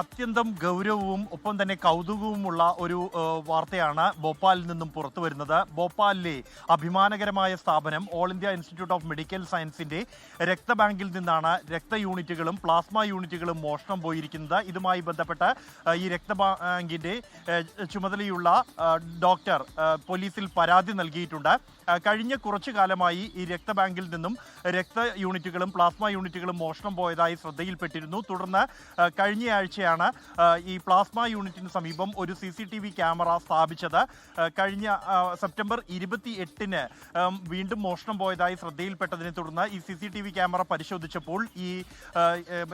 അത്യന്തം ഗൗരവവും ഒപ്പം തന്നെ കൗതുകവുമുള്ള ഒരു വാർത്തയാണ് ഭോപ്പാലിൽ നിന്നും പുറത്തു വരുന്നത്. ഭോപ്പാലിലെ അഭിമാനകരമായ സ്ഥാപനം all India institute of medical സയൻസിന്റെ രക്തബാങ്കിൽ നിന്നാണ് രക്തയൂണിറ്റുകളും പ്ലാസ്മ യൂണിറ്റുകളും മോഷണം പോയിരിക്കുന്നത്. ഇതുമായി ബന്ധപ്പെട്ട് ഈ രക്തബാങ്കിന്റെ ചുമതലയുള്ള ഡോക്ടർ പോലീസിൽ പരാതി നൽകിയിട്ടുണ്ട്. കഴിഞ്ഞ കുറച്ചു കാലമായി ഈ രക്തബാങ്കിൽ നിന്നും രക്ത യൂണിറ്റുകളും പ്ലാസ്മ യൂണിറ്റുകളും മോഷണം പോയതായി ശ്രദ്ധയിൽപ്പെട്ടിരുന്നു. തുടർന്ന് കഴിഞ്ഞയാഴ്ചയാണ് ഈ പ്ലാസ്മ യൂണിറ്റിന് സമീപം ഒരു CCTV ക്യാമറ സ്ഥാപിച്ചത്. കഴിഞ്ഞ സെപ്റ്റംബർ 28-ന് വീണ്ടും മോഷണം പോയതായി ശ്രദ്ധയിൽപ്പെട്ടതിനെ തുടർന്ന് ഈ CCTV ക്യാമറ പരിശോധിച്ചപ്പോൾ ഈ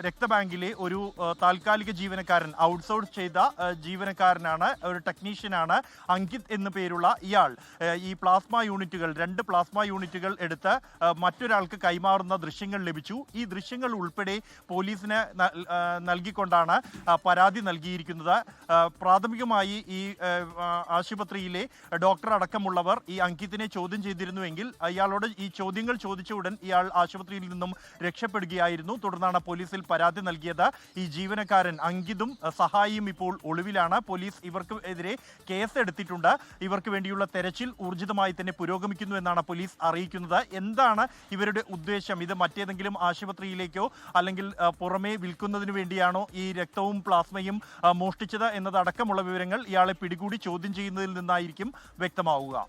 രക്തബാങ്കിലെ ഒരു താൽക്കാലിക ജീവനക്കാരൻ, ഔട്ട്സോഴ്സ് ചെയ്ത ജീവനക്കാരനാണ്, ഒരു ടെക്നീഷ്യനാണ് അങ്കിത് എന്നു പേരുള്ള ഇയാൾ ഈ പ്ലാസ്മ യൂണിറ്റുകൾ 2 പ്ലാസ്മ യൂണിറ്റുകൾ എടുത്ത് മറ്റൊരാൾക്ക് കൈമാറുന്ന ദൃശ്യങ്ങൾ ലഭിച്ചു. ഈ ദൃശ്യങ്ങൾ ഉൾപ്പെടെ പോലീസിന് നൽകിക്കൊണ്ടാണ് പരാതി നൽകിയിരിക്കുന്നത്. പ്രാഥമികമായി ഈ ആശുപത്രിയിലെ ഡോക്ടർ അടക്കമുള്ളവർ ഈ അങ്കിത്തിനെ ചോദ്യം ചെയ്തിരുന്നുവെങ്കിൽ ഇയാളോട് ഈ ചോദ്യങ്ങൾ ചോദിച്ച ഉടൻ ഇയാൾ ആശുപത്രിയിൽ നിന്നും രക്ഷപ്പെടുകയായിരുന്നു. തുടർന്നാണ് പോലീസിൽ പരാതി നൽകിയത്. ഈ ജീവനക്കാരൻ അങ്കിതും സഹായിയും ഇപ്പോൾ ഒളിവിലാണ്. പോലീസ് ഇവർക്ക് എതിരെ കേസ് എടുത്തിട്ടുണ്ട്. ഇവർക്ക് വേണ്ടിയുള്ള തെരച്ചിൽ ഊർജിതമായി തന്നെ പുരോഗമിക്കുന്നു എന്നാണ് പോലീസ് അറിയിക്കുന്നത്. എന്താണ് ഇവരുടെ ഉദ്ദേശം? ഇത് മറ്റേതെങ്കിലും ആശുപത്രിയിലേക്കോ അല്ലെങ്കിൽ പുറമേ വിൽക്കുന്നതിന് വേണ്ടിയാണോ ഈ രക്തവും പ്ലാസ്മയും മോഷ്ടിച്ചത് എന്നതടക്കമുള്ള വിവരങ്ങൾ ഇയാളെ പിടികൂടി ചോദ്യം ചെയ്യുന്നതിൽ നിന്നായിരിക്കും വ്യക്തമാവുക.